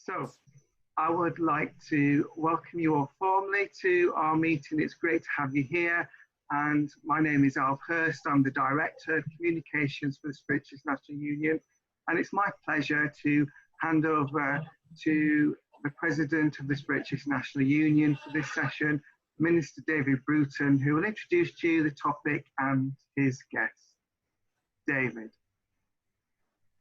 So I would like to welcome you all formally to our meeting. It's great to have you here. And my name is Alf Hurst. I'm the Director of Communications for the Spiritualist National Union. And it's my pleasure to hand over to the President of the Spiritualist National Union for this session, Minister David Bruton, who will introduce to you the topic and his guests. David.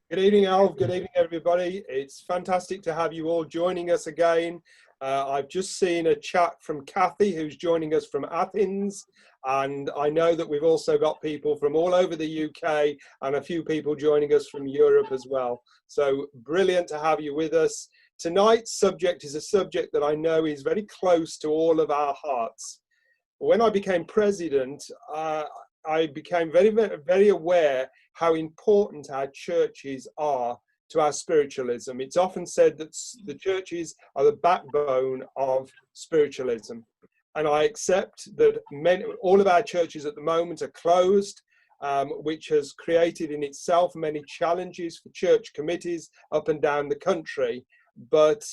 Good evening, Alf. Good evening, everybody. It's fantastic to have you all joining us again. I've just seen a chat from Kathy, who's joining us from Athens. And I know that we've also got people from all over the UK and a few people joining us from Europe as well. So brilliant to have you with us. Tonight's subject is a subject that I know is very close to all of our hearts. When I became president, I became very aware how important our churches are to our spiritualism. It's often said that the churches are the backbone of spiritualism. And I accept that all of our churches at the moment are closed, which has created in itself many challenges for church committees up and down the country. But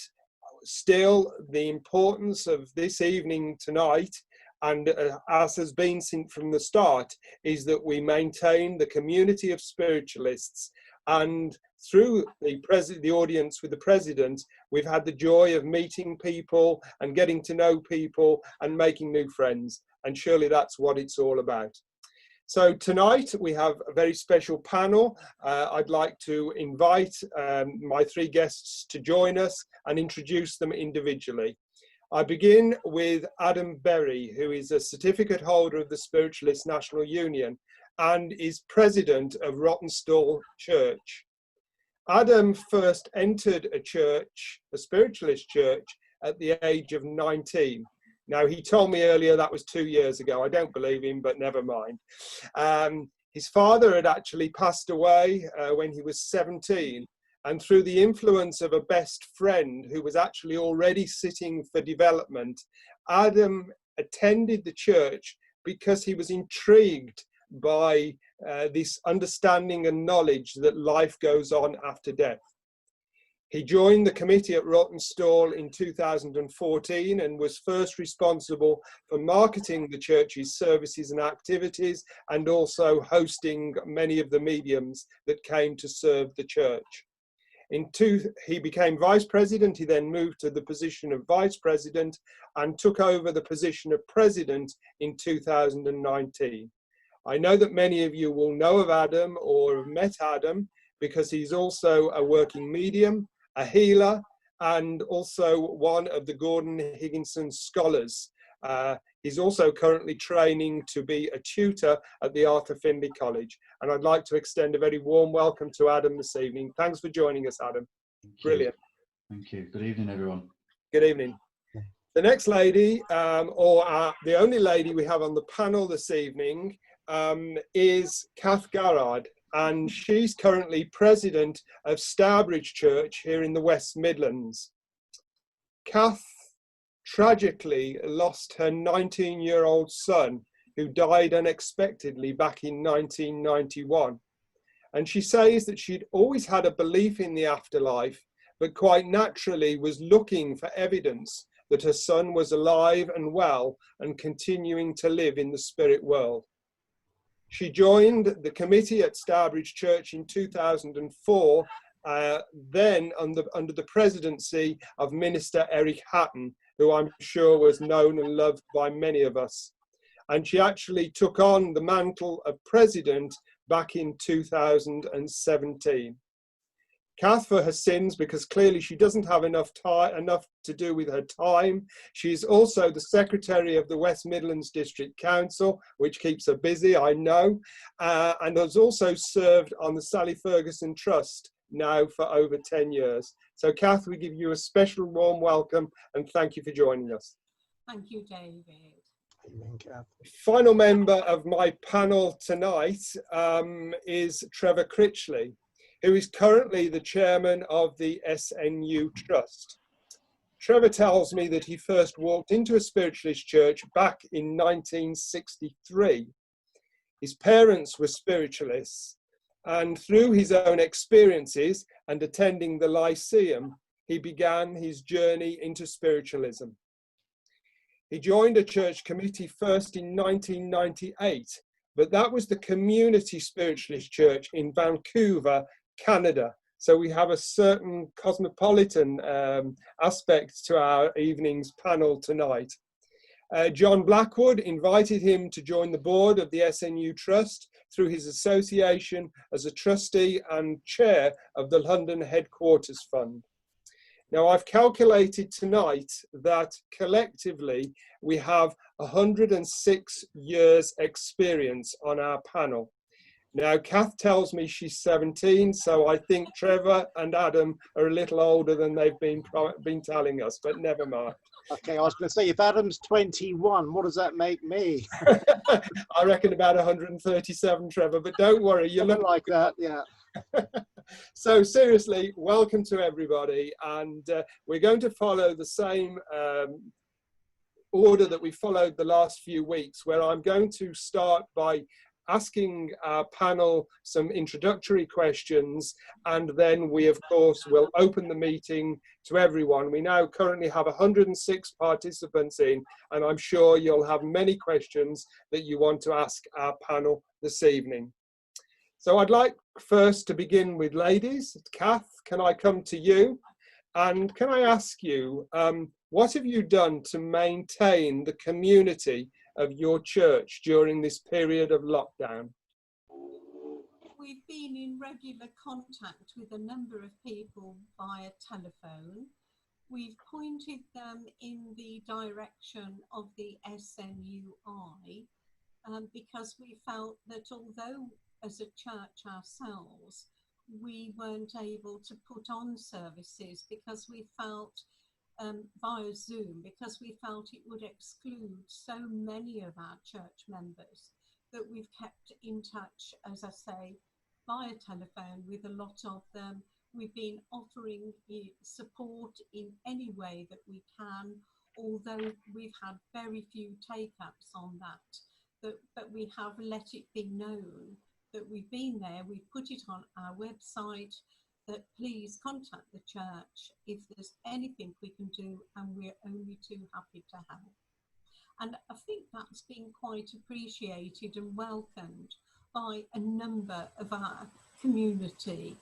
still, the importance of this evening tonight, and as has been seen from the start, is that we maintain the community of spiritualists. And through the audience with the President, we've had the joy of meeting people and getting to know people and making new friends. And surely that's what it's all about. So tonight we have a very special panel. I'd like to invite my three guests to join us and introduce them individually. I begin with Adam Berry, who is a certificate holder of the Spiritualist National Union and is president of Rawtenstall Church. Adam first entered a spiritualist church, at the age of 19. Now, he told me earlier that was 2 years ago. I don't believe him, but never mind. His father had actually passed away when he was 17. And through the influence of a best friend who was actually already sitting for development, Adam attended the church because he was intrigued by this understanding and knowledge that life goes on after death. He joined the committee at Rawtenstall in 2014 and was first responsible for marketing the church's services and activities, and also hosting many of the mediums that came to serve the church. He became vice president. He then moved to the position of vice president and took over the position of president in 2019. I know that many of you will know of Adam or have met Adam because he's also a working medium, a healer, and also one of the Gordon Higginson scholars. He's also currently training to be a tutor at the Arthur Findlay College. And I'd like to extend a very warm welcome to Adam this evening. Thanks for joining us, Adam. Brilliant. Thank you. Good evening, everyone. Good evening. The next lady, the only lady we have on the panel this evening, is Kath Garrad. And she's currently president of Stourbridge Church here in the West Midlands. Kath tragically lost her 19-year-old son, who died unexpectedly back in 1991. And she says that she'd always had a belief in the afterlife, but quite naturally was looking for evidence that her son was alive and well and continuing to live in the spirit world. She joined the committee at Stourbridge Church in 2004, then under the presidency of Minister Eric Hatton, who I'm sure was known and loved by many of us. And she actually took on the mantle of president back in 2017. Kath, for her sins, because clearly she doesn't have enough to do with her time. She's also the secretary of the West Midlands District Council, which keeps her busy, I know, and has also served on the Sally Ferguson Trust now for over 10 years. So Kath, we give you a special warm welcome and thank you for joining us. Thank you, David. Final member of my panel tonight is Trevor Critchley, who is currently the chairman of the SNU Trust. Trevor tells me that he first walked into a spiritualist church back in 1963. His parents were spiritualists, and through his own experiences and attending the Lyceum, he began his journey into spiritualism. He joined a church committee first in 1998, but that was the Community Spiritualist Church in Vancouver, Canada. So we have a certain cosmopolitan aspect to our evening's panel tonight. John Blackwood invited him to join the board of the SNU Trust through his association as a trustee and chair of the London Headquarters Fund. Now, I've calculated tonight that collectively we have 106 years experience on our panel. Now, Kath tells me she's 17, so I think Trevor and Adam are a little older than they've been telling us, but never mind. Okay, I was going to say, if Adam's 21, what does that make me? I reckon about 137, Trevor, but don't worry. You look like that, yeah. So seriously, welcome to everybody, and we're going to follow the same order that we followed the last few weeks, where I'm going to start by asking our panel some introductory questions, and then we of course will open the meeting to everyone. We now currently have 106 participants in, and I'm sure you'll have many questions that you want to ask our panel this evening. So I'd like first to begin with ladies. Kath, can I come to you? And can I ask you, what have you done to maintain the community of your church during this period of lockdown? We've been in regular contact with a number of people via telephone. We've pointed them in the direction of the SNUI because we felt that although as a church ourselves, we weren't able to put on services because we felt via Zoom, because we felt it would exclude so many of our church members, that we've kept in touch, as I say, via telephone with a lot of them. We've been offering support in any way that we can, although we've had very few take-ups on that, but we have let it be known that we've been there. We've put it on our website, that please contact the church if there's anything we can do, and we're only too happy to help. And I think that's been quite appreciated and welcomed by a number of our community,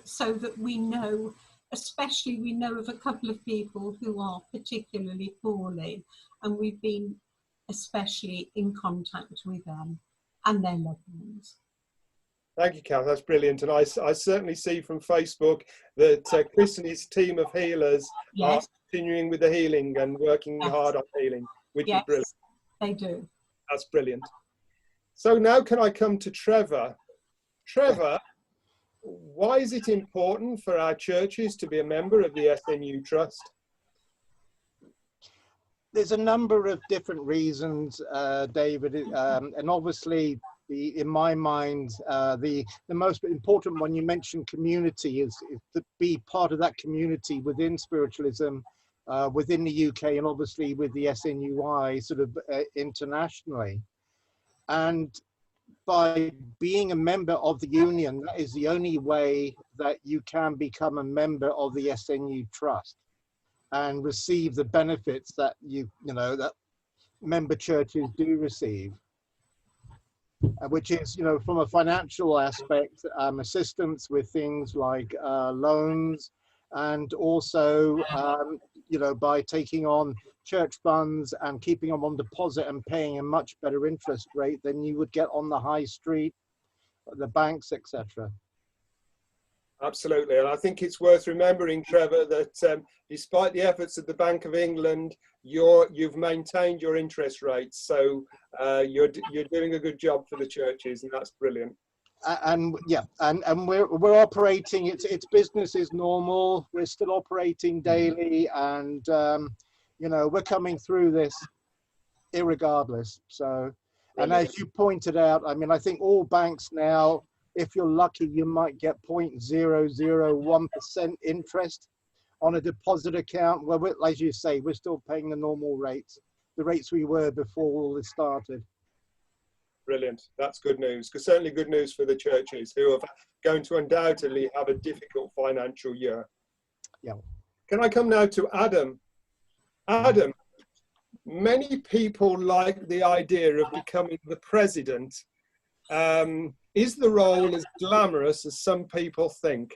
so that we know, especially we know of a couple of people who are particularly poorly, and we've been especially in contact with them and their loved ones. Thank you, Kath. That's brilliant. And I certainly see from Facebook that Chris and his team of healers are continuing with the healing and working hard on healing, which is brilliant. They do. That's brilliant. So now can I come to Trevor? Trevor, why is it important for our churches to be a member of the SNU Trust? There's a number of different reasons, David, and obviously, in my mind, the most important one you mentioned, community, is to be part of that community within spiritualism, within the UK, and obviously with the SNUI sort of internationally. And by being a member of the union, that is the only way that you can become a member of the SNU Trust and receive the benefits that that member churches do receive, which is, from a financial aspect, assistance with things like loans, and also, by taking on church funds and keeping them on deposit and paying a much better interest rate than you would get on the high street, the banks, etc. Absolutely, and I think it's worth remembering, Trevor, that despite the efforts of the Bank of England, you've maintained your interest rates, so you're doing a good job for the churches, and that's brilliant. And we're operating. It's business as normal. We're still operating daily, and we're coming through this irregardless. So, and as you pointed out, I mean, I think all banks now, if you're lucky, you might get 0.001% interest on a deposit account. Well, as you say, we're still paying the normal rates, the rates we were before all this started. Brilliant. That's good news. Certainly good news for the churches who are going to undoubtedly have a difficult financial year. Yeah. Can I come now to Adam? Adam, many people like the idea of becoming the president. Is the role as glamorous as some people think?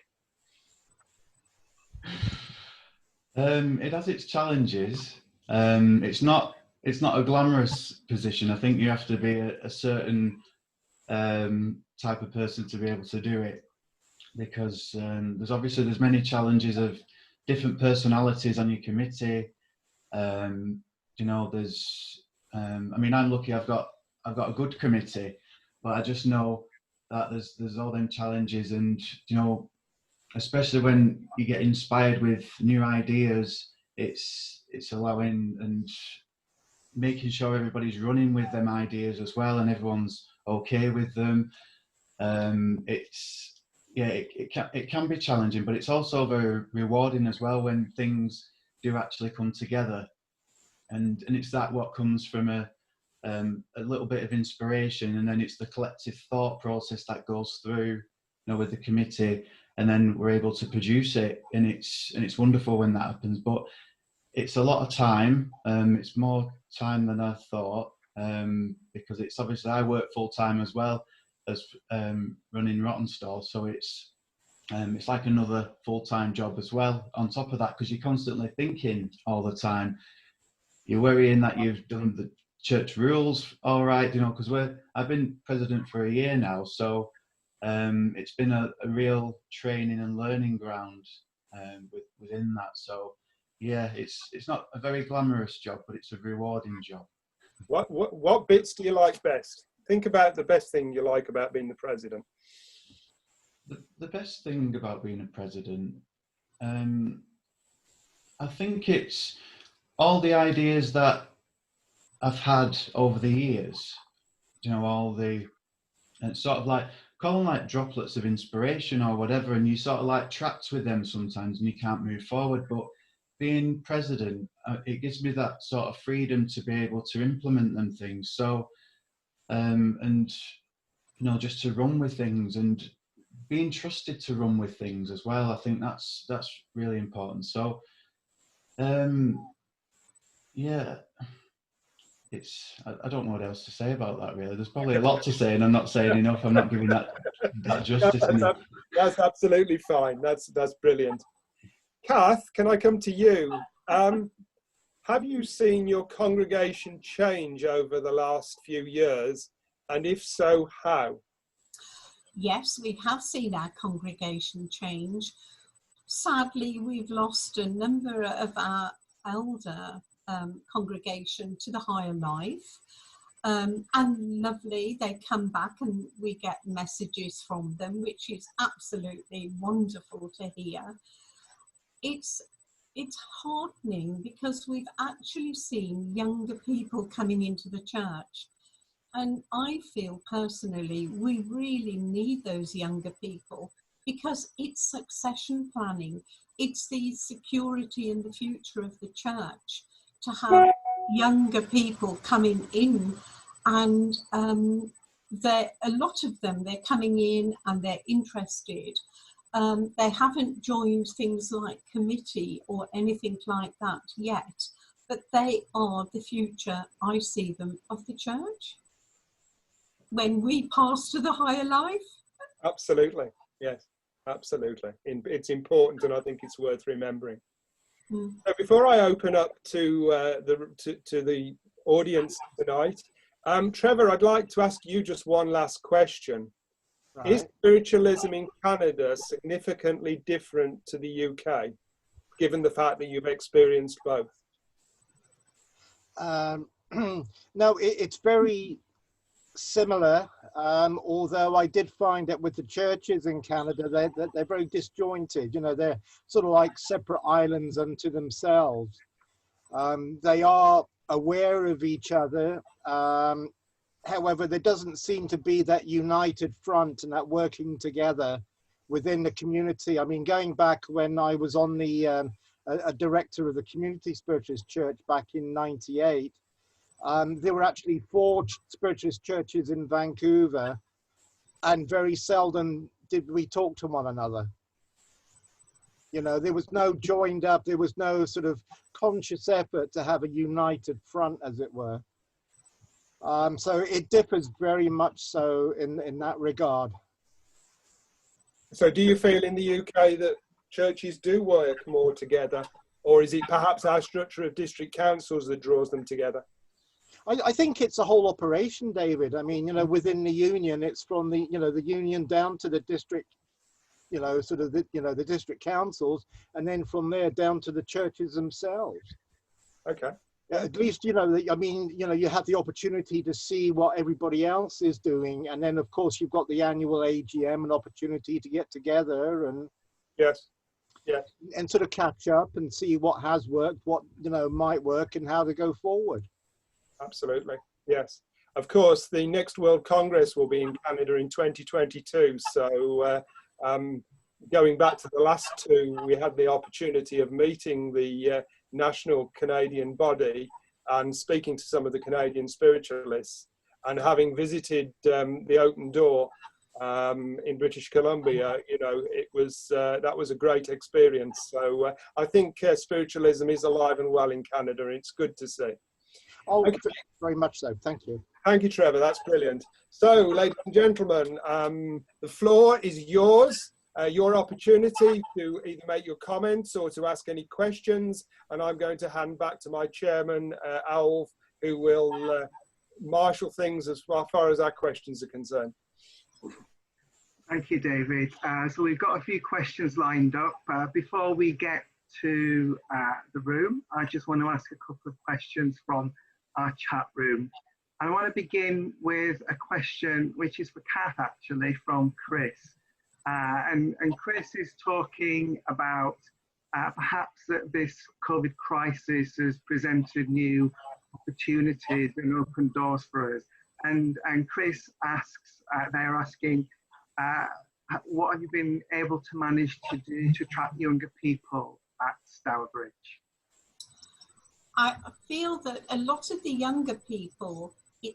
It has its challenges. It's not a glamorous position. I think you have to be a certain type of person to be able to do it, because there's many challenges of different personalities on your committee. You know, I mean, I'm lucky. I've got a good committee, but I just know that there's all them challenges, and you know, especially when you get inspired with new ideas, it's allowing and making sure everybody's running with them ideas as well, and everyone's okay with them. It can be challenging, but it's also very rewarding as well when things do actually come together, and it's that what comes from a little bit of inspiration, and then it's the collective thought process that goes through, you know, with the committee, and then we're able to produce it, and it's wonderful when that happens. But it's a lot of time. It's more time than I thought, because it's obviously I work full time as well as running Rawtenstall, so it's like another full-time job as well on top of that, because you're constantly thinking all the time. You're worrying that you've done the church rules all right, you know, because I've been president for a year now, so it's been a real training and learning ground within that. So yeah, it's not a very glamorous job, but it's a rewarding job. What bits do you like best? Think about the best thing you like about being the president. The best thing about being a president, I think it's all the ideas that I've had over the years, you know, all the, and sort of like, call them like droplets of inspiration or whatever, and you sort of like trapped with them sometimes and you can't move forward. But being president, it gives me that sort of freedom to be able to implement them things. So, and, you know, just to run with things and being trusted to run with things as well. I think that's really important. So, yeah, I don't know what else to say about that really. There's probably a lot to say and I'm not saying enough. I'm not giving that justice. That's absolutely fine. That's brilliant. Kath, can I come to you? Have you seen your congregation change over the last few years? And if so, how? Yes, we have seen our congregation change. Sadly, we've lost a number of our elder congregation to the higher life. And lovely, they come back and we get messages from them, which is absolutely wonderful to hear. It's heartening because we've actually seen younger people coming into the church. And I feel personally, we really need those younger people because it's succession planning. It's the security and the future of the church to have younger people coming in, and a lot of them, they're coming in and they're interested. They haven't joined things like committee or anything like that yet, but they are the future, I see them, of the church when we pass to the higher life. Absolutely, yes, absolutely. It's important, and I think it's worth remembering. So before I open up to the audience tonight, Trevor, I'd like to ask you just one last question. Right. Is spiritualism in Canada significantly different to the UK, given the fact that you've experienced both? No, it's very similar, although I did find that with the churches in Canada, they're very disjointed. You know, they're sort of like separate islands unto themselves. They are aware of each other. However, there doesn't seem to be that united front and that working together within the community. I mean, going back when I was on the a director of the Community Spiritualist Church back in '98, there were actually 4 spiritualist churches in Vancouver, and very seldom did we talk to one another. You know, there was no joined up, there was no sort of conscious effort to have a united front, as it were. So it differs very much so in that regard. So do you feel in the UK that churches do work more together, or is it perhaps our structure of district councils that draws them together? I think it's a whole operation, David. I mean, you know, within the union, it's from the, you know, the union down to the district, you know, sort of the, you know, the district councils, and then from there down to the churches themselves. Okay. At least, you know, I mean, you know, you have the opportunity to see what everybody else is doing. And then, of course, you've got the annual AGM, an opportunity to get together and, Yes. Yes. and sort of catch up and see what has worked, what, you know, might work and how to go forward. Absolutely. Yes. Of course, the next World Congress will be in Canada in 2022. So going back to the last two, we had the opportunity of meeting the national Canadian body and speaking to some of the Canadian spiritualists, and having visited the Open Door in British Columbia, you know, it was that was a great experience. So I think spiritualism is alive and well in Canada, and it's good to see. Oh, okay. Very much so. Thank you. Thank you, Trevor. That's brilliant. So, ladies and gentlemen, the floor is yours. Your opportunity to either make your comments or to ask any questions, and I'm going to hand back to my chairman, Alv, who will marshal things as far as our questions are concerned. Thank you, David. So we've got a few questions lined up. Before we get to the room, I just want to ask a couple of questions from our chat room. And I want to begin with a question which is for Kath, actually, from Chris. And Chris is talking about perhaps that this COVID crisis has presented new opportunities and open doors for us. And Chris asks, they're asking, what have you been able to manage to do to attract younger people at Stourbridge? I feel that a lot of the younger people,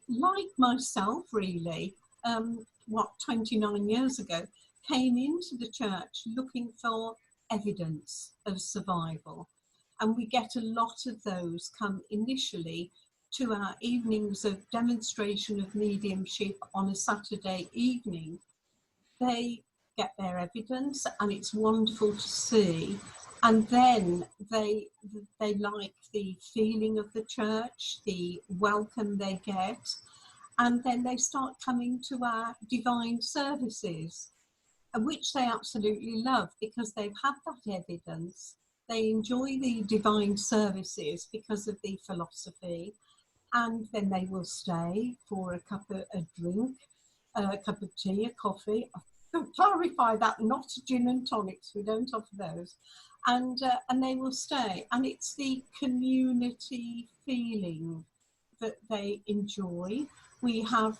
like myself really, 29 years ago, came into the church looking for evidence of survival. And we get a lot of those come initially to our evenings of demonstration of mediumship on a Saturday evening. They get their evidence and it's wonderful to see. And then they like the feeling of the church, the welcome they get, and then they start coming to our divine services, which they absolutely love because they've had that evidence. They enjoy the divine services because of the philosophy, and then they will stay for a cup of a drink, a cup of tea, a coffee. To clarify that, not gin and tonics, we don't offer those. And they will stay. And it's the community feeling that they enjoy. We have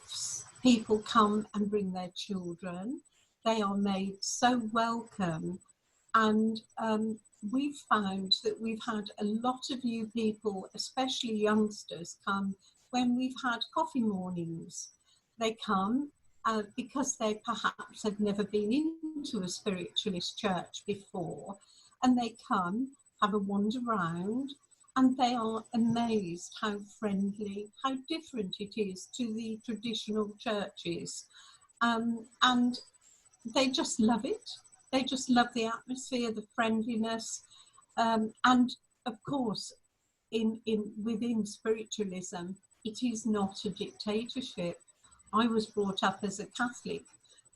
people come and bring their children. They are made so welcome. And we've found that we've had a lot of new people, especially youngsters, come when we've had coffee mornings. They come because they perhaps have never been into a spiritualist church before. And they come, have a wander round, and they are amazed how friendly, how different it is to the traditional churches. And they just love it. They just love the atmosphere, the friendliness. And of course, within spiritualism, it is not a dictatorship. I was brought up as a Catholic,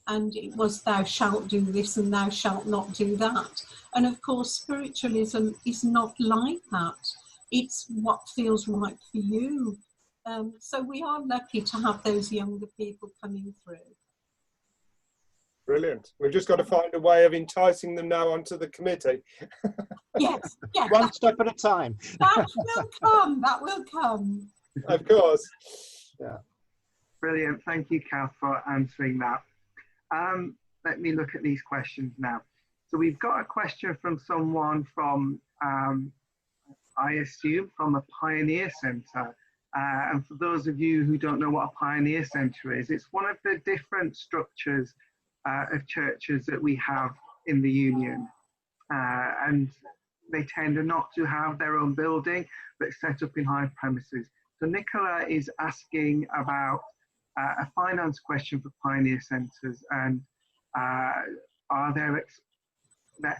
and it was thou shalt do this and thou shalt not do that. And of course, spiritualism is not like that. It's what feels right for you. So we are lucky to have those younger people coming through. Brilliant. We've just got to find a way of enticing them now onto the committee. Yes, yes. One step at a time. That will come, that will come. Of course. Yeah. Brilliant. Thank you, Kath, for answering that. Let me look at these questions now. So we've got a question from someone from, I assume, from a Pioneer Centre. And for those of you who don't know what a Pioneer Centre is, it's one of the different structures of churches that we have in the Union. and they tend not to have their own building, but set up in high premises. So Nicola is asking about a finance question for Pioneer Centres, and are there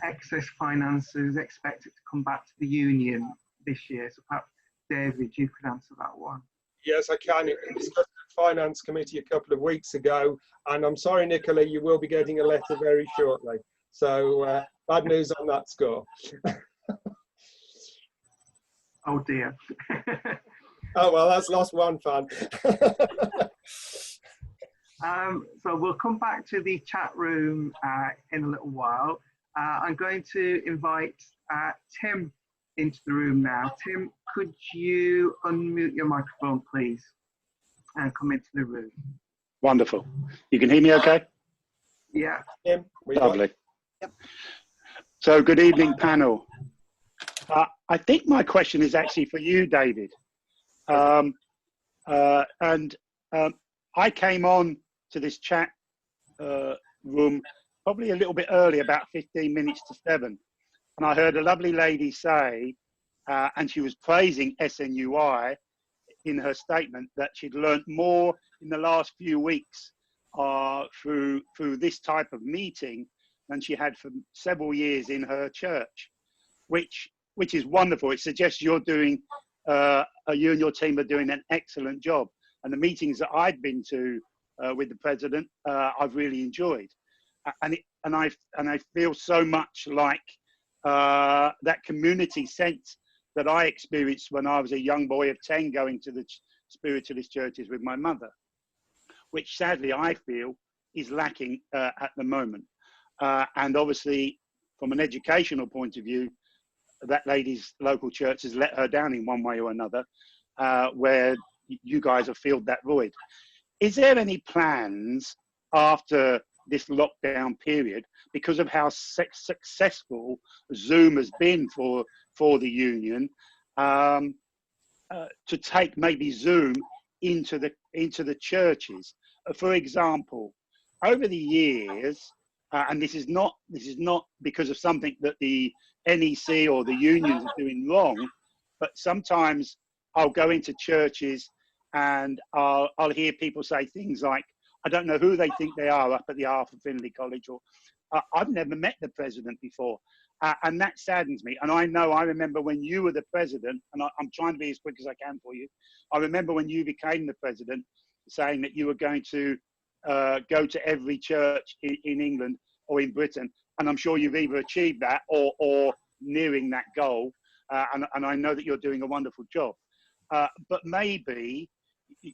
excess finances expected to come back to the union this year? So perhaps David, you could answer that one. Yes, I can. It was discussed at the Finance Committee a couple of weeks ago, and I'm sorry, Nicola, you will be getting a letter very shortly. So bad news on that score. Oh dear. Oh, well, that's lost one fan. So we'll come back to the chat room in a little while. I'm going to invite Tim into the room now. Tim, could you unmute your microphone, please, and come into the room? Wonderful. You can hear me okay? Yeah. Tim, Lovely. Yep. So good evening, panel. I think my question is actually for you, David. I came on to this chat room probably a little bit early, about 15 minutes to 7. And I heard a lovely lady say, and she was praising SNUI in her statement, that she'd learnt more in the last few weeks through this type of meeting than she had for several years in her church, which is wonderful. It suggests you're doing, you and your team are doing an excellent job. And the meetings that I've been to with the president, I've really enjoyed. And I feel so much like that community sense that I experienced when I was a young boy of 10 going to the spiritualist churches with my mother, which sadly I feel is lacking at the moment. And obviously, from an educational point of view, that lady's local church has let her down in one way or another, where you guys have filled that void. Is there any plans after this lockdown period, because of how successful Zoom has been for the union, to take maybe Zoom into the churches? For example, over the years, and this is not because of something that the NEC or the unions are doing wrong, but sometimes I'll go into churches and I'll hear people say things like, I don't know who they think they are up at the Arthur Findlay College, or I've never met the president before. And that saddens me. And I remember when you were the president, and I'm trying to be as quick as I can for you. I remember when you became the president saying that you were going to go to every church in England or in Britain. And I'm sure you've either achieved that or nearing that goal. And I know that you're doing a wonderful job. But maybe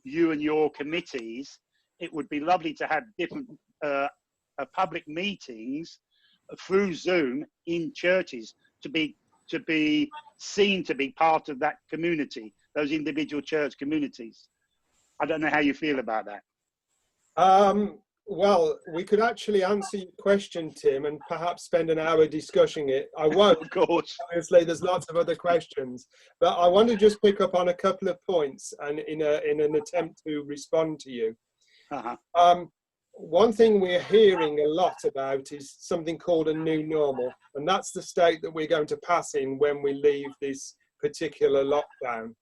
you and your committees, it would be lovely to have different public meetings through Zoom in churches to be seen to be part of that community, those individual church communities. I don't know how you feel about that. Well, we could actually answer your question, Tim, and perhaps spend an hour discussing it. I won't, of course. Obviously, there's lots of other questions, but I want to just pick up on a couple of points and in an attempt to respond to you. One thing we're hearing a lot about is something called a new normal, and that's the state that we're going to pass in when we leave this particular lockdown.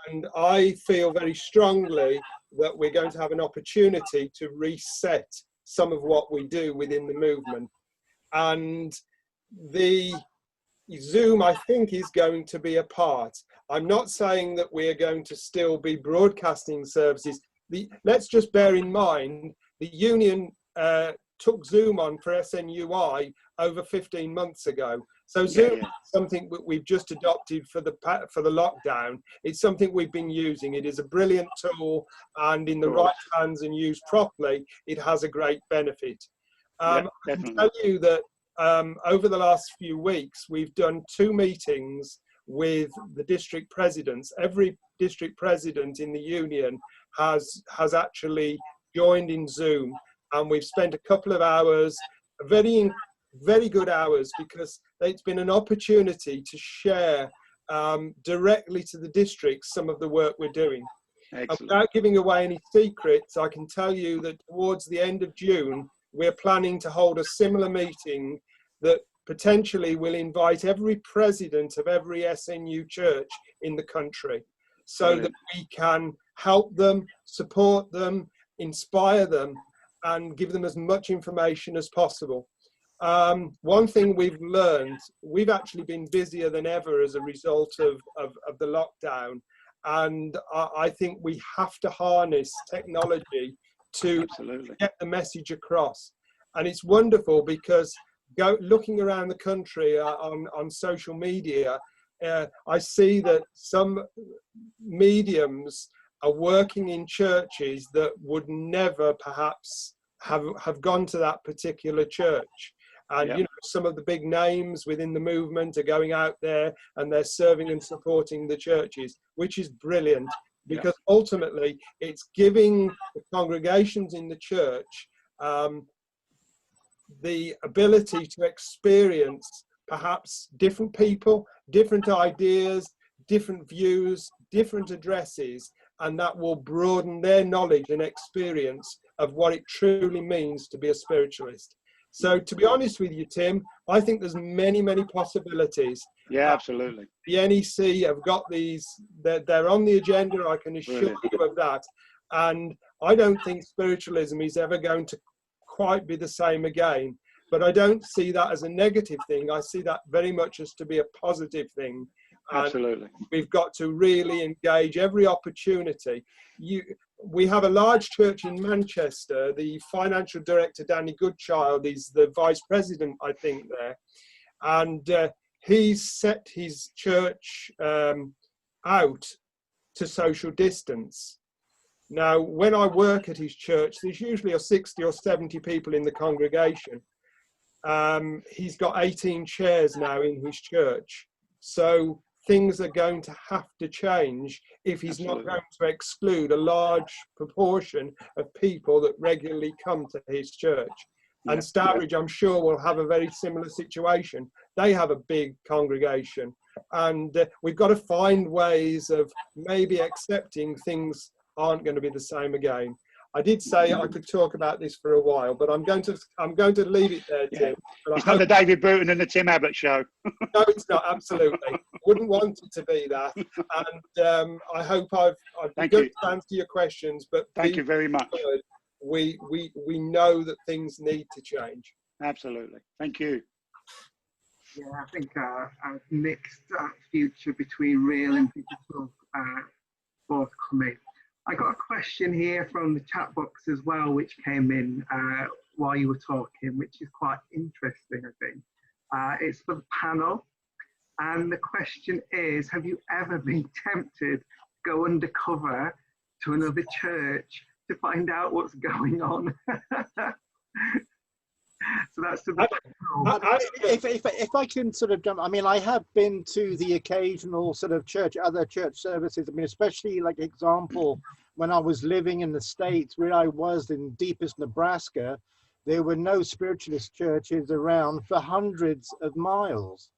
And I feel very strongly that we're going to have an opportunity to reset some of what we do within the movement. And the Zoom, I think, is going to be a part. I'm not saying that we're going to still be broadcasting services. Let's just bear in mind, the union took Zoom on for SNUI over 15 months ago. So Zoom is something that we've just adopted for the lockdown. It's something we've been using. It is a brilliant tool, and in the right hands and used properly, it has a great benefit. I can tell you that over the last few weeks, we've done 2 meetings with the district presidents. Every district president in the union has actually joined in Zoom, and we've spent a couple of hours, very good hours, because it's been an opportunity to share directly to the district some of the work we're doing. And without giving away any secrets, I can tell you that towards the end of June, we're planning to hold a similar meeting that potentially will invite every president of every SNU church in the country, so that we can help them, support them, inspire them, and give them as much information as possible. One thing we've learned, we've actually been busier than ever as a result of the lockdown. And I think we have to harness technology to get the message across. And it's wonderful because looking around the country on social media, I see that some mediums are working in churches that would never perhaps have gone to that particular church. And you know, some of the big names within the movement are going out there and they're serving and supporting the churches, which is brilliant, because ultimately it's giving the congregations in the church the ability to experience perhaps different people, different ideas, different views, different addresses, and that will broaden their knowledge and experience of what it truly means to be a spiritualist. So to be honest with you, Tim, I think there's many possibilities. Yeah, absolutely. The NEC have got these, they're on the agenda, I can assure you of that. And I don't think spiritualism is ever going to quite be the same again. But I don't see that as a negative thing. I see that very much as to be a positive thing. And absolutely. we've got to really engage every opportunity. We have a large church in Manchester. The financial director, Danny Goodchild, is the vice president, I think, there. And he's set his church out to social distance. Now, when I work at his church, there's usually 60 or 70 people in the congregation. He's got 18 chairs now in his church. So things are going to have to change if he's not going to exclude a large proportion of people that regularly come to his church. And Stourbridge, I'm sure, will have a very similar situation. They have a big congregation, and we've got to find ways of maybe accepting things aren't going to be the same again. I did say I could talk about this for a while, but I'm going to leave it there, Tim. Yeah. It's not the David Bruton and the Tim Abbott show. No, it's not. Absolutely, wouldn't want it to be that. And I hope I've been good to answer your questions. But thank you very much. We know that things need to change. Absolutely. Thank you. Yeah, I think a mixed future between real and digital forthcoming. I got a question here from the chat box as well, which came in while you were talking, which is quite interesting, I think. It's for the panel. And the question is, have you ever been tempted to go undercover to another church to find out what's going on? So that's the if I can sort of jump, I mean, I have been to the occasional sort of other church services. I mean, especially like example, when I was living in the States, where I was in deepest Nebraska, there were no spiritualist churches around for hundreds of miles.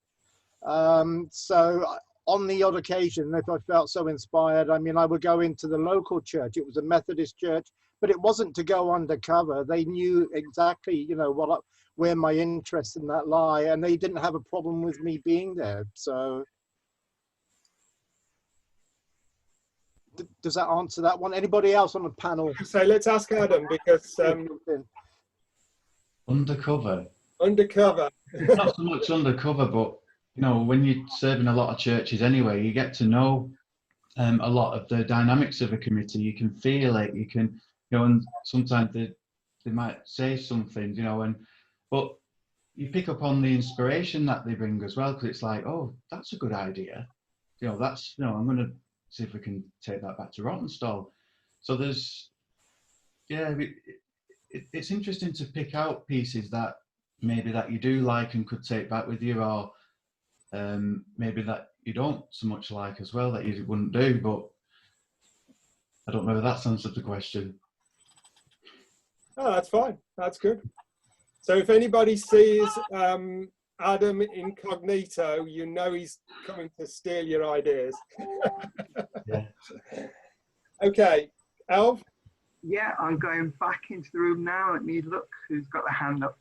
So on the odd occasion, if I felt so inspired, I mean, I would go into the local church. It was a Methodist church, but it wasn't to go undercover. They knew exactly, you know, where my interests in that lie, and they didn't have a problem with me being there. So does that answer that one? Anybody else on the panel? So let's ask Adam, because undercover. Not so much undercover, but you know, when you're serving a lot of churches anyway, you get to know a lot of the dynamics of a committee. You can feel it. You can, you know, and sometimes they might say something, you know, but you pick up on the inspiration that they bring as well, because it's like, oh, that's a good idea. You know, I'm going to see if we can take that back to Rawtenstall. So there's, it's interesting to pick out pieces that maybe that you do like and could take back with you, or maybe that you don't so much like as well, that you wouldn't do. But I don't know whether that's answered the question. Oh, that's fine. That's good. So if anybody sees Adam incognito, you know he's coming to steal your ideas. Yeah. Okay, Elv? Yeah, I'm going back into the room now. Let me look who's got the hand up.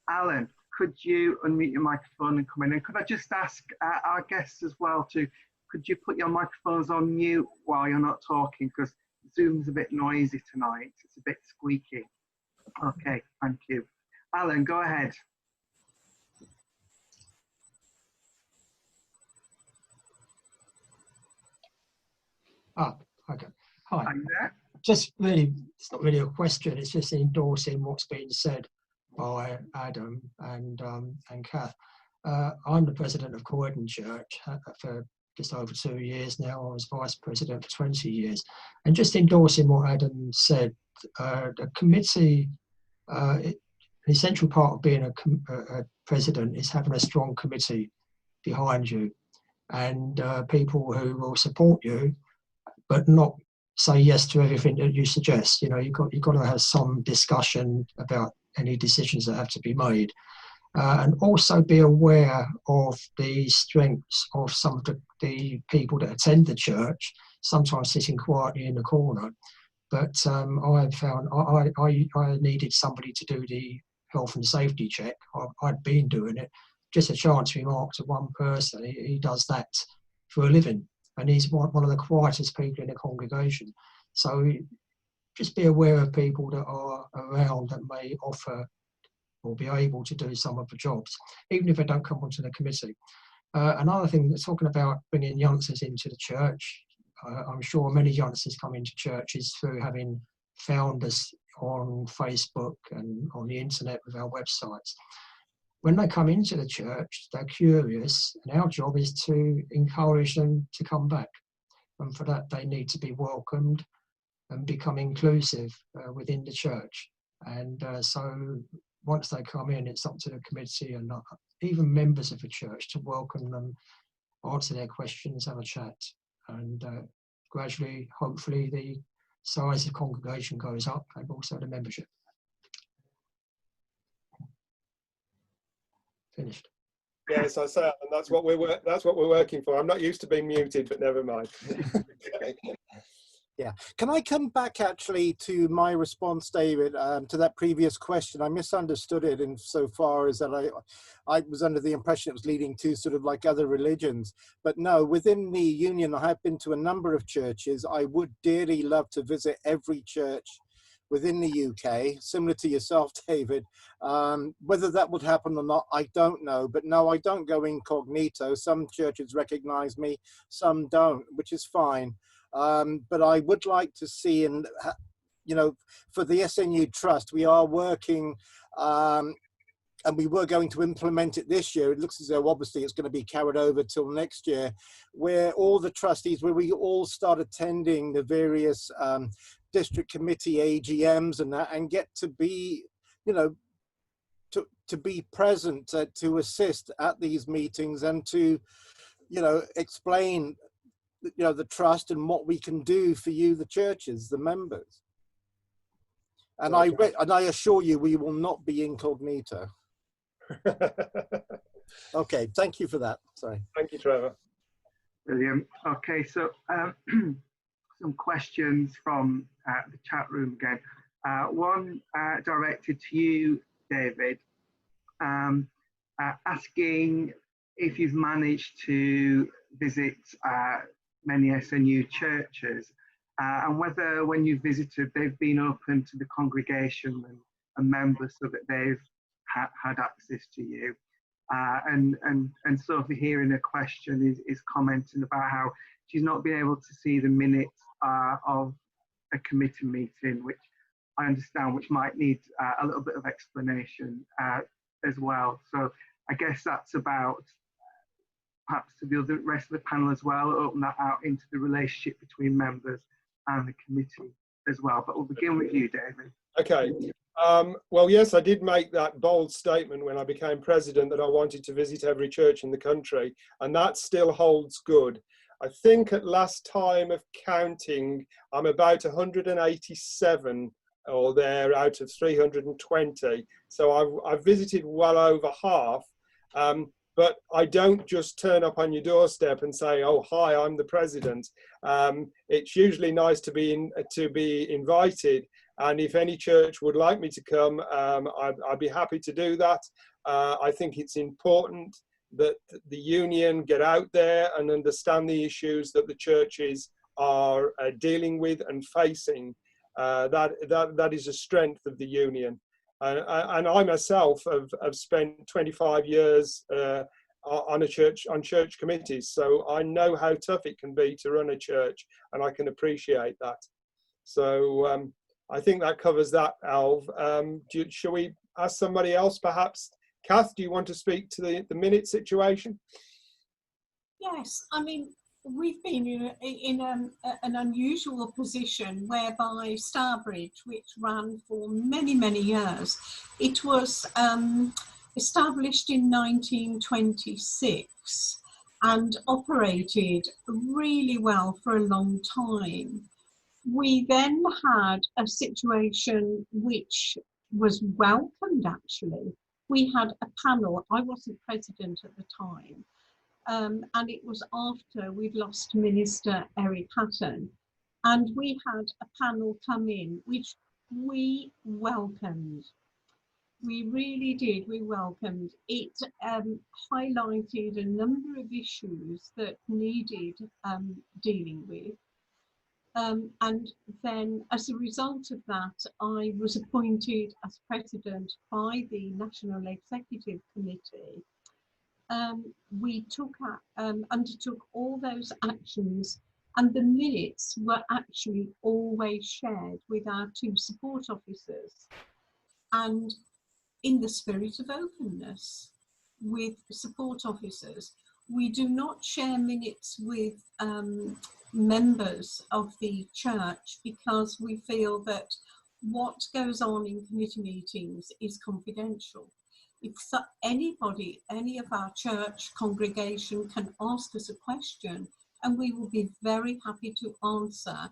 Alan, could you unmute your microphone and come in? And could I just ask our guests as well to, could you put your microphones on mute while you're not talking? Because Zoom's a bit noisy tonight. It's a bit squeaky. Okay, thank you. Alan, go ahead. Okay. Hi. Are you there? Just really, it's not really a question. It's just endorsing what's been said by Adam and Kath. I'm the president of Croydon Church for just over 2 years now. I was vice president for 20 years. And just endorsing what Adam said, the committee, an essential part of being a president is having a strong committee behind you and people who will support you, but not say yes to everything that you suggest. You know, you've got to have some discussion about any decisions that have to be made. And also be aware of the strengths of some of the people that attend the church, sometimes sitting quietly in the corner. But I found I needed somebody to do the health and safety check. I'd been doing it. Just a chance remark to one person. He does that for a living, and he's one of the quietest people in the congregation. So just be aware of people that are around that may offer or be able to do some of the jobs, even if they don't come onto the committee. Another thing, that's talking about bringing youngsters into the church. I'm sure many youngsters come into churches through having found us on Facebook and on the internet with our websites. When they come into the church, they're curious, and our job is to encourage them to come back. And for that, they need to be welcomed and become inclusive within the church. And so once they come in, it's up to the committee and even members of the church to welcome them, answer their questions, have a chat. And gradually, hopefully, the size of the congregation goes up and also the membership. Finished. Yes, I say, and that's what we're working for. I'm not used to being muted, but never mind. Yeah. Can I come back actually to my response, David, to that previous question? I misunderstood it insofar as that I was under the impression it was leading to sort of like other religions. But no, within the union, I have been to a number of churches. I would dearly love to visit every church within the UK, similar to yourself, David. Whether that would happen or not, I don't know. But no, I don't go incognito. Some churches recognize me, some don't, which is fine. But I would like to see, and you know, for the SNU Trust, we are working, and we were going to implement it this year. It looks as though obviously it's going to be carried over till next year, where all the trustees, where we all start attending the various district committee AGMs and that, and get to be, you know, to be present, to assist at these meetings and to, you know, explain, you know, the trust and what we can do for you, the churches, the members. And I assure you, we will not be incognito. Okay, thank you for that. Sorry. Thank you, Trevor. Brilliant. Okay, so some questions from the chat room again. One directed to you, David, asking if you've managed to visit many SNU churches and whether when you've visited they've been open to the congregation and members so that they've had access to you. And Sophie here in her question is commenting about how she's not been able to see the minutes of a committee meeting, which I understand, which might need a little bit of explanation as well. So I guess that's about perhaps to the rest of the panel as well, open that out into the relationship between members and the committee as well. But we'll begin with you, David. Okay. Well, yes, I did make that bold statement when I became president that I wanted to visit every church in the country, and that still holds good. I think at last time of counting, I'm about 187 or there out of 320. So I've visited well over half. But I don't just turn up on your doorstep and say, "Oh, hi, I'm the president." It's usually nice to be invited, And if any church would like me to come, I'd be happy to do that. I think it's important that the union get out there and understand the issues that the churches are dealing with and facing. That is a strength of the union. And I myself have spent 25 years on church committees, so I know how tough it can be to run a church, and I can appreciate that. So I think that covers that, Alv. Shall we ask somebody else, perhaps? Kath, do you want to speak to the minute situation? Yes, I mean, we've been in an unusual position whereby Stourbridge, which ran for many, many years, it was established in 1926 and operated really well for a long time. We then had a situation which was welcomed, actually. We had a panel. I wasn't president at the time, and it was after we'd lost Minister Eric Hatton, and we had a panel come in which we welcomed. We really did. We welcomed it. Highlighted a number of issues that needed dealing with. And then as a result of that, I was appointed as president by the National Executive Committee. We undertook all those actions, and the minutes were actually always shared with our 2 support officers. And in the spirit of openness with support officers, we do not share minutes with members of the church, because we feel that what goes on in committee meetings is confidential. If anybody, any of our church congregation can ask us a question, and we will be very happy to answer,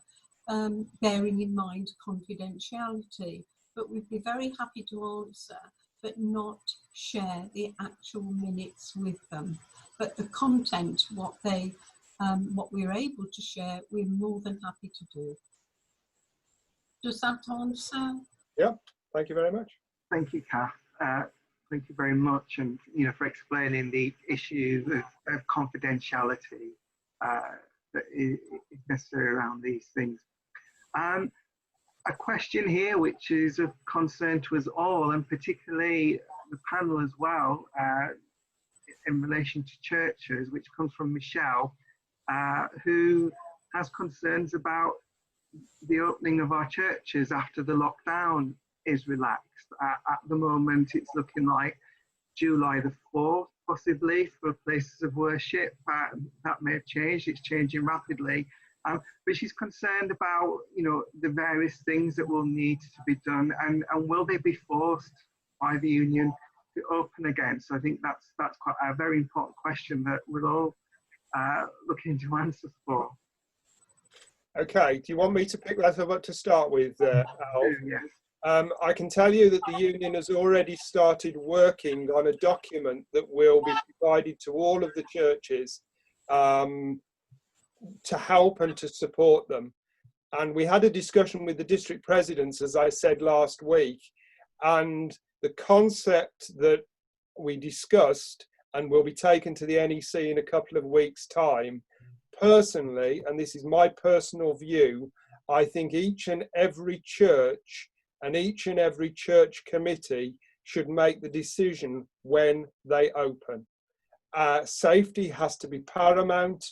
bearing in mind confidentiality. But we'd be very happy to answer, but not share the actual minutes with them. But the content, what we're able to share, we're more than happy to do. Does that answer? Yeah, thank you very much. Thank you, Kath. Thank you very much, and for explaining the issue of confidentiality that is necessary around these things. A question here which is of concern to us all, and particularly the panel as well, in relation to churches, which comes from Michelle, who has concerns about the opening of our churches after the lockdown is relaxed. At the moment, it's looking like July the 4th, possibly, for places of worship. That may have changed. It's changing rapidly. But she's concerned about, the various things that will need to be done, and will they be forced by the union to open again? So I think that's quite a very important question that we're all looking to answers for. Okay, do you want me to pick that up to start with, Al? Yes. I can tell you that the union has already started working on a document that will be provided to all of the churches to help and to support them. And we had a discussion with the district presidents, as I said last week, and the concept that we discussed and will be taken to the NEC in a couple of weeks' time. Personally, and this is my personal view, I think each and every church and each and every church committee should make the decision when they open. Safety has to be paramount,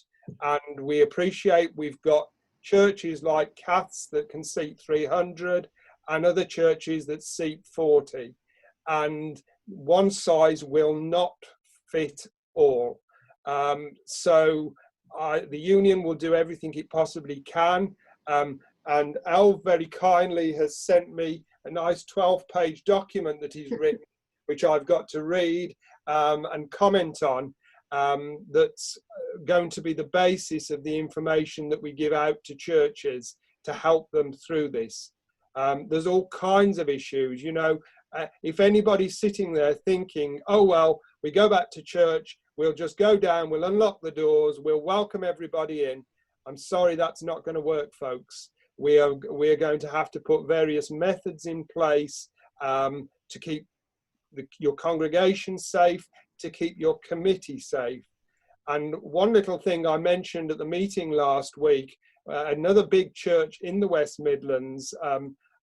and we appreciate we've got churches like Kath's that can seat 300 and other churches that seat 40, and one size will not fit all. So the union will do everything it possibly can, and Al very kindly has sent me a nice 12-page document that he's written, which I've got to read and comment on. That's going to be the basis of the information that we give out to churches to help them through this. There's all kinds of issues, if anybody's sitting there thinking, oh, well, we go back to church, we'll just go down, we'll unlock the doors, we'll welcome everybody in. I'm sorry, that's not going to work, folks. we are going to have to put various methods in place to keep your congregation safe, to keep your committee safe. And one little thing I mentioned at the meeting last week, another big church in the West Midlands,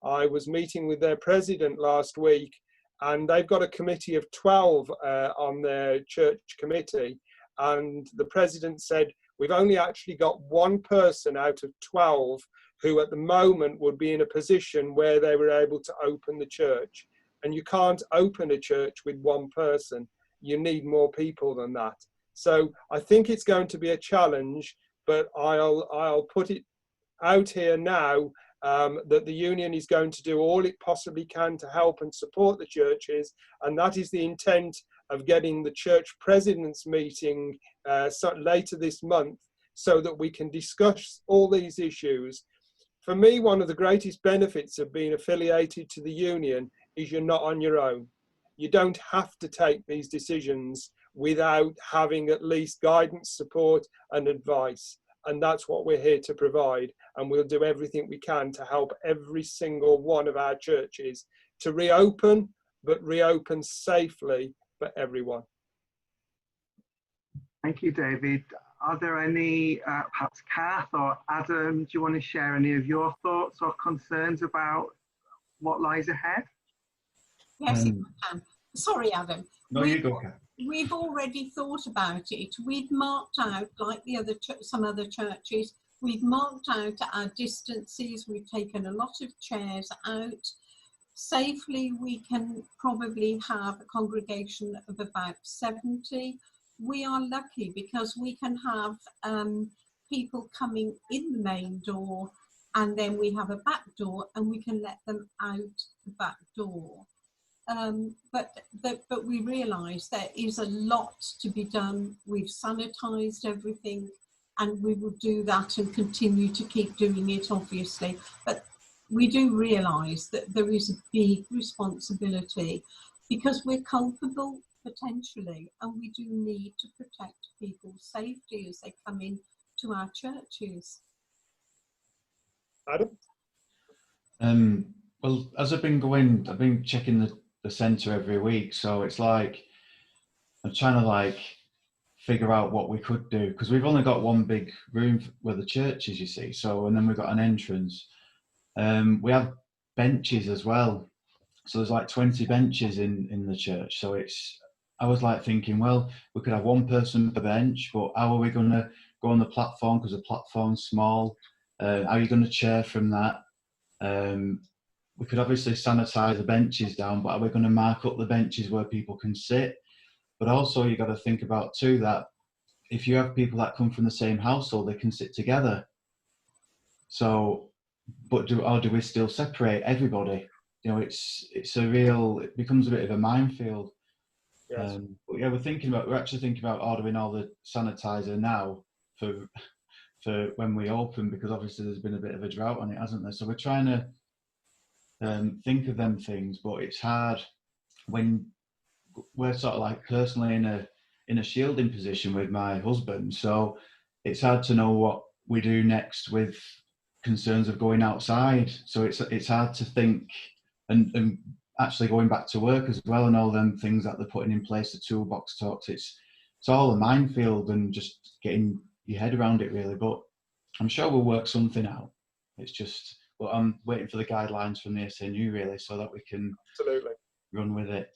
I was meeting with their president last week, and they've got a committee of 12 on their church committee. And the president said, we've only actually got one person out of 12 who at the moment would be in a position where they were able to open the church. And you can't open a church with one person. You need more people than that. So I think it's going to be a challenge, but I'll put it out here now that the union is going to do all it possibly can to help and support the churches, and that is the intent of getting the church presidents meeting later this month, so that we can discuss all these issues. For me, one of the greatest benefits of being affiliated to the union is you're not on your own. You don't have to take these decisions without having at least guidance, support and advice. And that's what we're here to provide. And we'll do everything we can to help every single one of our churches to reopen, but reopen safely for everyone. Thank you, David. Are there any, perhaps Kath or Adam, do you want to share any of your thoughts or concerns about what lies ahead? Yes, if I can. Sorry, Adam. No, you go, Kath. We've already thought about it. We've marked out, like the other some other churches, we've marked out our distances. We've taken a lot of chairs out. Safely, we can probably have a congregation of about 70. We are lucky because we can have people coming in the main door, and then we have a back door and we can let them out the back door. But we realise there is a lot to be done. We've sanitised everything, and we will do that and continue to keep doing it, obviously. But we do realise that there is a big responsibility because we're culpable potentially, and we do need to protect people's safety as they come in to our churches. Adam? Well, as I've been checking the centre every week, so it's like I'm trying to like figure out what we could do, because we've only got one big room where the church is, you see, so, and then we've got an entrance. We have benches as well, so there's like 20 benches in the church. So I was like thinking, well, we could have one person per bench, but how are we going to go on the platform, because the platform's small? How are you going to chair from that? We could obviously sanitize the benches down, but are we going to mark up the benches where people can sit? But also you got to think about too that if you have people that come from the same household, they can sit together. So, but do we still separate everybody? You know, it becomes a bit of a minefield. Yes. But yeah, we're actually thinking about ordering all the sanitizer now for when we open, because obviously there's been a bit of a drought on it, hasn't there? So we're trying to think of them things, but it's hard when we're sort of like personally in a shielding position with my husband, so it's hard to know what we do next with concerns of going outside. So it's hard to think and actually going back to work as well, and all them things that they're putting in place, the toolbox talks, it's all a minefield and just getting your head around it really, but I'm sure we'll work something out. It's just, but I'm waiting for the guidelines from the SNU really, so that we can Absolutely run with it.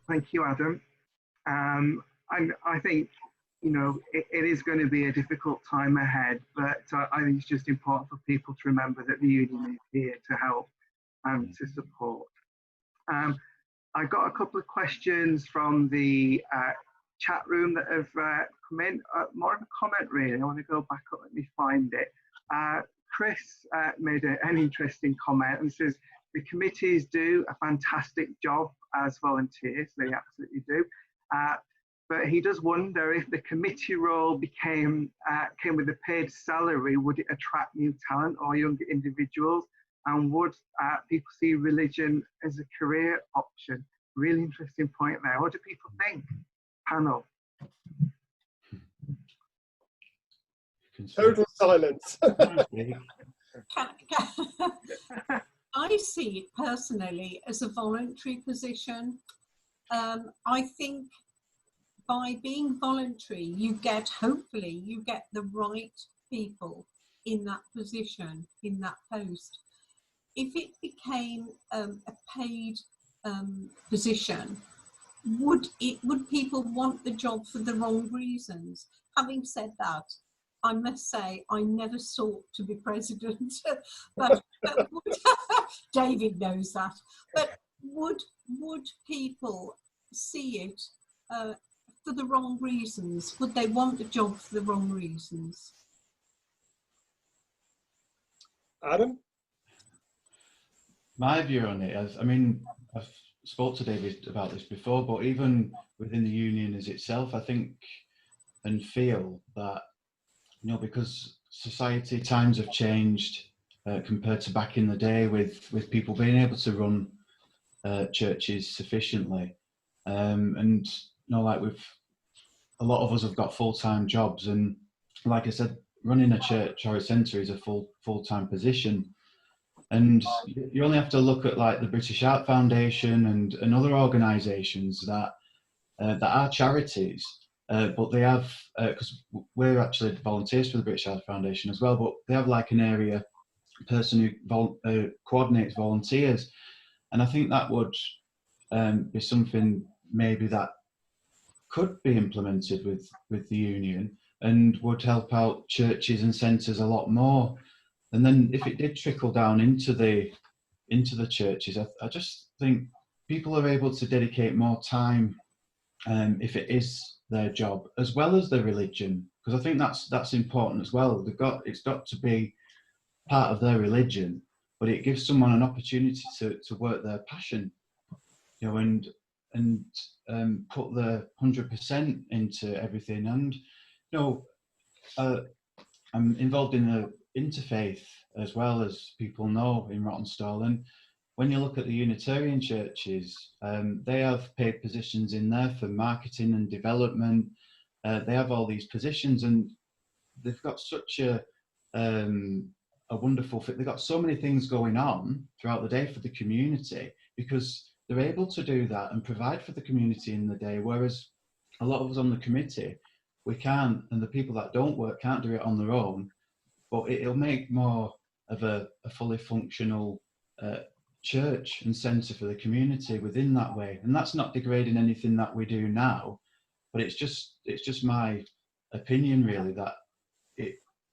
Thank you, Adam. I think, you know, it is going to be a difficult time ahead, but I think it's just important for people to remember that the union is here to help and to support. I got a couple of questions from the chat room that have come in, more of a comment really. I want to go back up, let me find it. Chris made an interesting comment and says, the committees do a fantastic job as volunteers, they absolutely do. But he does wonder if the committee role came with a paid salary, would it attract new talent or younger individuals? And would people see religion as a career option? Really interesting point there. What do people think? Panel. Total silence. I see it personally as a voluntary position. I think by being voluntary, hopefully you get the right people in that position, in that post. If it became a paid position, would people want the job for the wrong reasons? Having said that, I must say I never sought to be president, but David knows that. But would people see it for the wrong reasons? Would they want the job for the wrong reasons? Adam? My view on it is, I mean, I've spoke to David about this before, but even within the union as itself, I think and feel that, you know, because society, times have changed compared to back in the day with people being able to run churches sufficiently. And, you know, like a lot of us have got full-time jobs, and like I said, running a church or a centre is a full-time position. And you only have to look at like the British Art Foundation and other organisations that are charities, but they have, because we're actually volunteers for the British Art Foundation as well, but they have like an area person who coordinates volunteers. And I think that would be something maybe that could be implemented with the union and would help out churches and centres a lot more. And then if it did trickle down into the churches, I just think people are able to dedicate more time if it is their job as well as their religion, because I think that's important as well. It's got to be part of their religion, but it gives someone an opportunity to work their passion, you know, and put the 100% into everything. And you know, I'm involved in the interfaith as well, as people know, in Rawtenstall. And when you look at the Unitarian churches, they have paid positions in there for marketing and development. They have all these positions, and they've got such a wonderful fit. They've got so many things going on throughout the day for the community, because they're able to do that and provide for the community in the day, whereas a lot of us on the committee, we can't, and the people that don't work can't do it on their own. But it'll make more of a fully functional church and centre for the community within that way. And that's not degrading anything that we do now, but it's just my opinion really that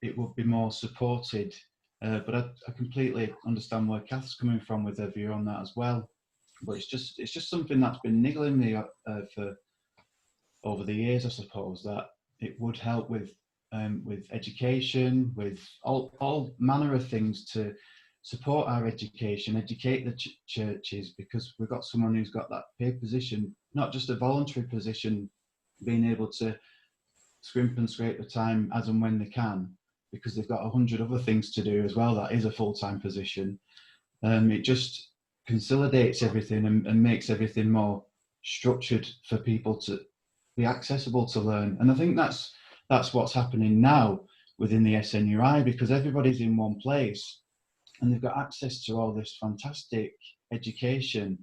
it would be more supported. But I completely understand where Kath's coming from with her view on that as well. But it's just something that's been niggling me for over the years, I suppose, that it would help with education, with all manner of things to support our education, educate the churches, because we've got someone who's got that paid position, not just a voluntary position, being able to scrimp and scrape the time as and when they can, because they've got 100 other things to do as well. That is a full-time position. It just consolidates everything and makes everything more structured for people to be accessible to learn. And I think that's what's happening now within the SNUI, because everybody's in one place and they've got access to all this fantastic education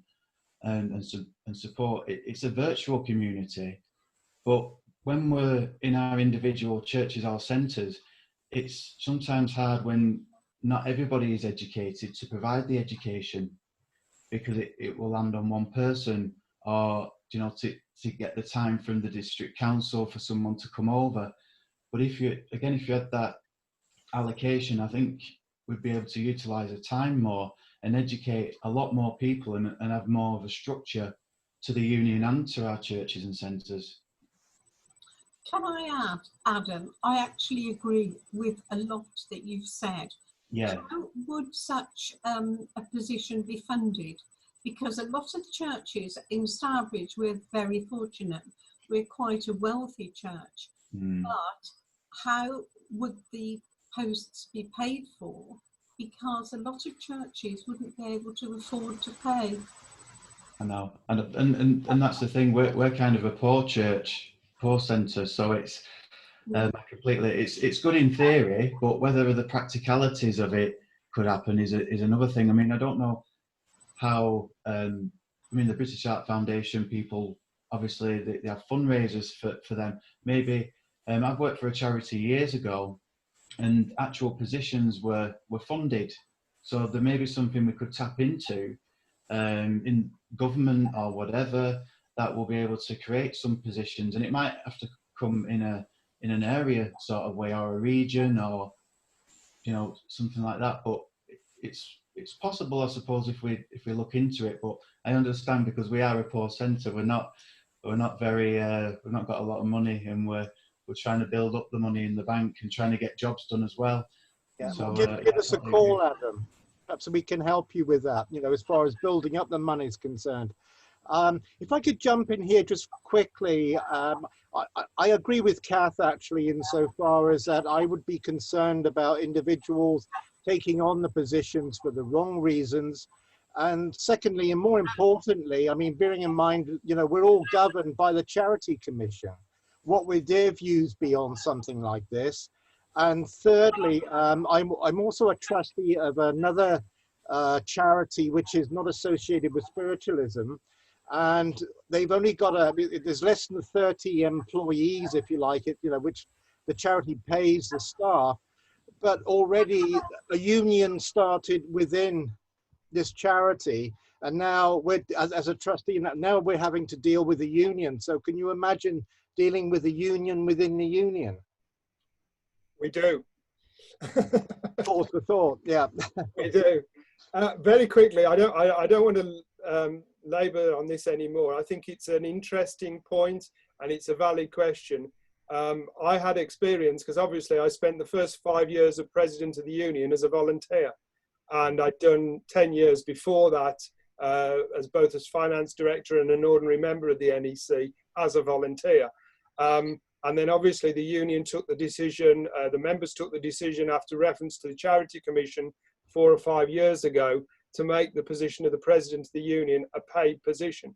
and support. It's a virtual community, but when we're in our individual churches or centres, it's sometimes hard when not everybody is educated to provide the education, because it will land on one person, or you know, to get the time from the district council for someone to come over. But if you had that allocation, I think we'd be able to utilise the time more and educate a lot more people and have more of a structure to the union and to our churches and centres. Can I add, Adam, I actually agree with a lot that you've said. Yeah. How would such a position be funded? Because a lot of churches in Stourbridge, we're very fortunate. We're quite a wealthy church. But how would the posts be paid for? Because a lot of churches wouldn't be able to afford to pay. I know, and that's the thing. We're kind of a poor church, poor centre, so I completely. It's good in theory, but whether the practicalities of it could happen is another thing. I mean, I don't know how. I mean, the British Art Foundation people, obviously they have fundraisers for them. Maybe I've worked for a charity years ago, and actual positions were funded. So there may be something we could tap into in government or whatever that will be able to create some positions, and it might have to come in an area sort of way, or a region, or something like that. But it's possible, I suppose, if we look into it. But I understand, because we are a poor centre, we're not very we've not got a lot of money, and we're trying to build up the money in the bank and trying to get jobs done as well. Yeah. So Give us a call, Adam. Perhaps we can help you with that, as far as building up the money is concerned. If I could jump in here just quickly, I agree with Kath, actually, insofar as that I would be concerned about individuals taking on the positions for the wrong reasons. And secondly, and more importantly, I mean, bearing in mind, we're all governed by the Charity Commission. What would their views be on something like this? And thirdly, I'm also a trustee of another charity which is not associated with spiritualism, and they've only got there's less than 30 employees, if you like it, which the charity pays the staff, but already a union started within this charity, and now we're, as a trustee, now we're having to deal with the union. So can you imagine dealing with the union within the union? We do. Thought for thought, yeah. We do. Very quickly, I don't want to labour on this anymore. I think it's an interesting point and it's a valid question. I had experience, because obviously I spent the first 5 years as president of the union as a volunteer, and I'd done 10 years before that as both as finance director and an ordinary member of the NEC as a volunteer. And then obviously the union took the decision, the members took the decision after reference to the Charity Commission 4 or 5 years ago to make the position of the president of the union a paid position.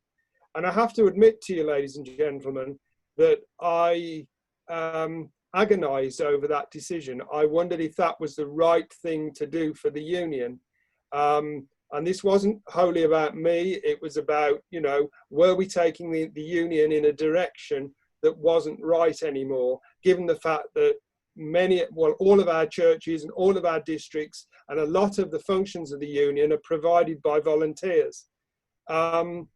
And I have to admit to you, ladies and gentlemen, that I agonised over that decision. I wondered if that was the right thing to do for the union. And this wasn't wholly about me. It was about, were we taking the union in a direction that wasn't right anymore, given the fact that all of our churches and all of our districts and a lot of the functions of the union are provided by volunteers. I'm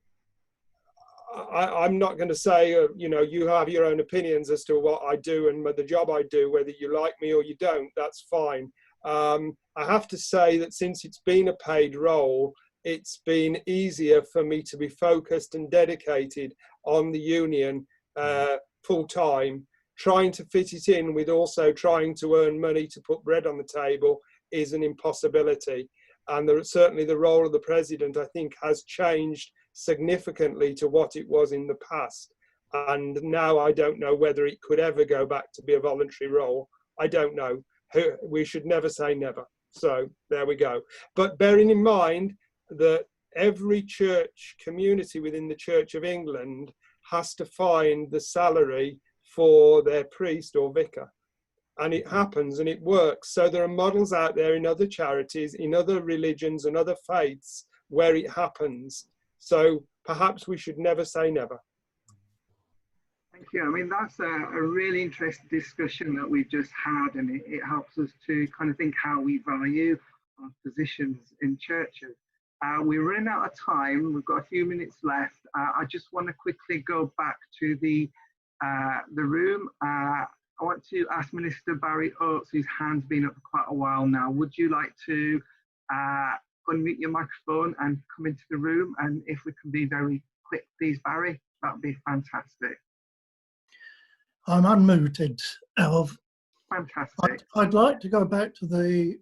not going to say, you have your own opinions as to what I do and the job I do, whether you like me or you don't, that's fine. I have to say that since it's been a paid role, it's been easier for me to be focused and dedicated on the union full time. Trying to fit it in with also trying to earn money to put bread on the table is an impossibility. And certainly the role of the president, I think, has changed significantly to what it was in the past. And now I don't know whether it could ever go back to be a voluntary role. I don't know. We should never say never. So there we go. But bearing in mind that every church community within the Church of England has to find the salary for their priest or vicar. And it happens and it works. So there are models out there in other charities, in other religions and other faiths where it happens. So perhaps we should never say never. Thank you. I mean, that's a really interesting discussion that we've just had, and it helps us to kind of think how we value our positions in churches. We're running out of time. We've got a few minutes left. I just want to quickly go back to the room. I want to ask Minister Barry Oates, whose hand's been up for quite a while now. Would you like to unmute your microphone and come into the room? And if we can be very quick, please, Barry, that would be fantastic. I'm unmuted, Alv. Fantastic. I'd like to go back to the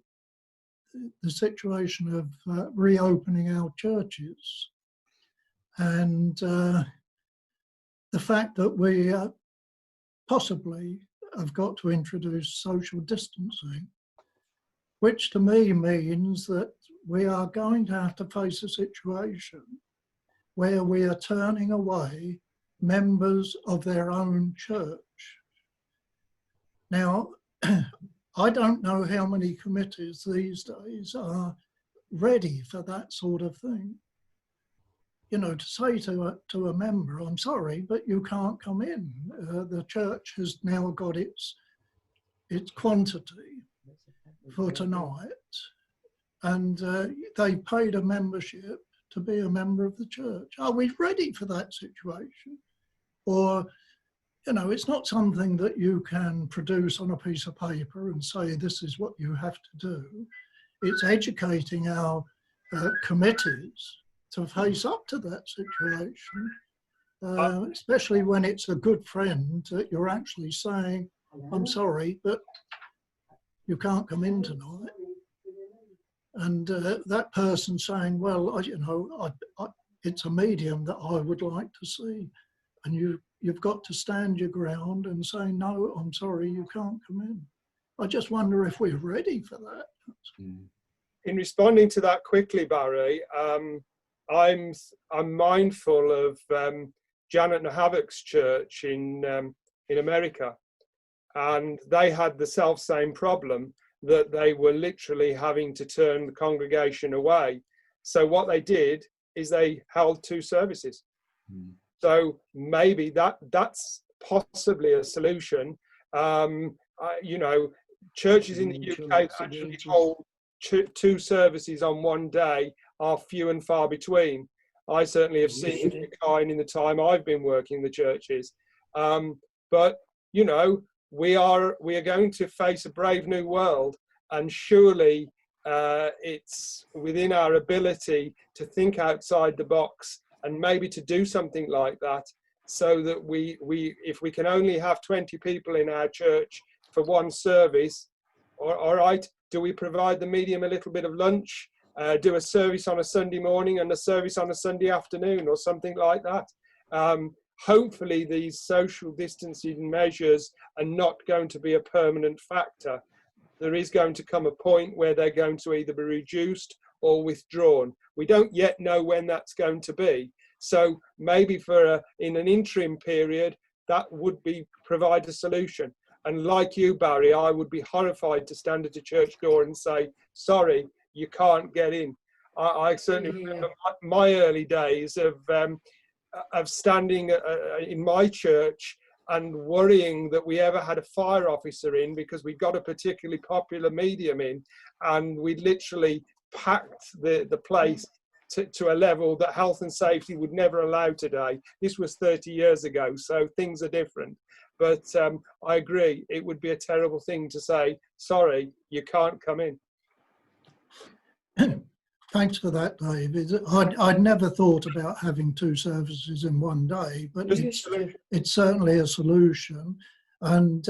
situation of reopening our churches, and the fact that we possibly have got to introduce social distancing, which to me means that we are going to have to face a situation where we are turning away members of their own church. Now, I don't know how many committees these days are ready for that sort of thing. You know, to say to a member, I'm sorry, but you can't come in. The church has now got its quantity for tonight, and they paid a membership to be a member of the church. Are we ready for that situation? Or, you know, it's not something that you can produce on a piece of paper and say, this is what you have to do. It's educating our committees to face up to that situation, especially when it's a good friend that you're actually saying, I'm sorry, but you can't come in tonight. And that person saying, well, you know, it's a medium that I would like to see. And you've got to stand your ground and say, no, I'm sorry, you can't come in. I just wonder if we're ready for that. In responding to that quickly, Barry, I'm mindful of Janet Nahavic's church in America, and they had the same problem, that they were literally having to turn the congregation away. So what they did is they held 2 services. So maybe that's possibly a solution. You know, churches in the UK that actually hold 2 services on one day are few and far between. I certainly have seen the kind in the time I've been working the churches. But, you know, we are going to face a brave new world, and surely it's within our ability to think outside the box and maybe to do something like that, so that if we can only have 20 people in our church for one service, all right, do we provide the medium a little bit of lunch, do a service on a Sunday morning and a service on a Sunday afternoon or something like that? Hopefully these social distancing measures are not going to be a permanent factor. There is going to come a point where they're going to either be reduced or withdrawn. We don't yet know when that's going to be. So maybe in an interim period, that would provide a solution. And like you, Barry, I would be horrified to stand at a church door and say, sorry, you can't get in. I certainly remember my early days of standing in my church and worrying that we ever had a fire officer in because we got a particularly popular medium in, and we literally packed the place to a level that health and safety would never allow today. This was 30 years ago, so things are different. But I agree, it would be a terrible thing to say, sorry, you can't come in. Thanks for that, David. I'd never thought about having 2 services in one day, but it's certainly a solution. And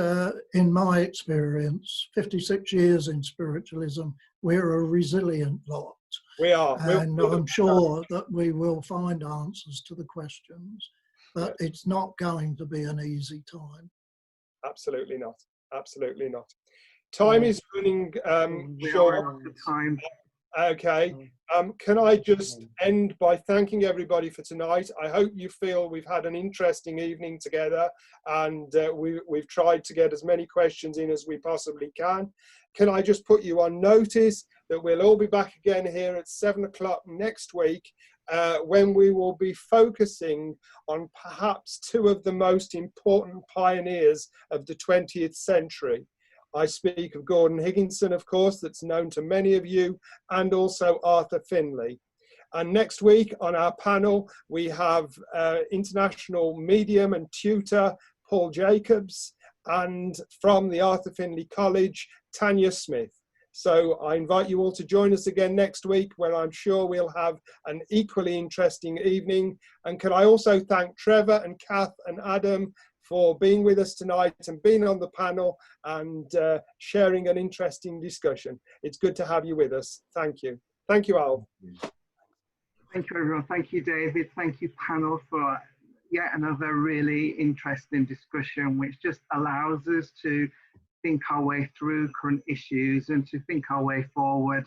in my experience, 56 years in spiritualism, we're a resilient lot. We are. And I'm sure that we will find answers to the questions, but it's not going to be an easy time. Absolutely not. Absolutely not. Time is running short. Time. Okay. Can I just end by thanking everybody for tonight? I hope you feel we've had an interesting evening together, and we've tried to get as many questions in as we possibly can. Can I just put you on notice that we'll all be back again here at 7 o'clock next week, when we will be focusing on perhaps 2 of the most important pioneers of the 20th century. I speak of Gordon Higginson, of course, that's known to many of you, and also Arthur Finlay. And next week on our panel, we have international medium and tutor Paul Jacobs, and from the Arthur Finlay College, Tanya Smith. So I invite you all to join us again next week, where I'm sure we'll have an equally interesting evening. And can I also thank Trevor and Kath and Adam for being with us tonight and being on the panel and sharing an interesting discussion. It's good to have you with us. Thank you. Thank you, Al. Thank you, everyone. Thank you, David. Thank you, panel, for yet another really interesting discussion, which just allows us to think our way through current issues and to think our way forward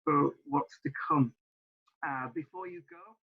for what's to come. Before you go,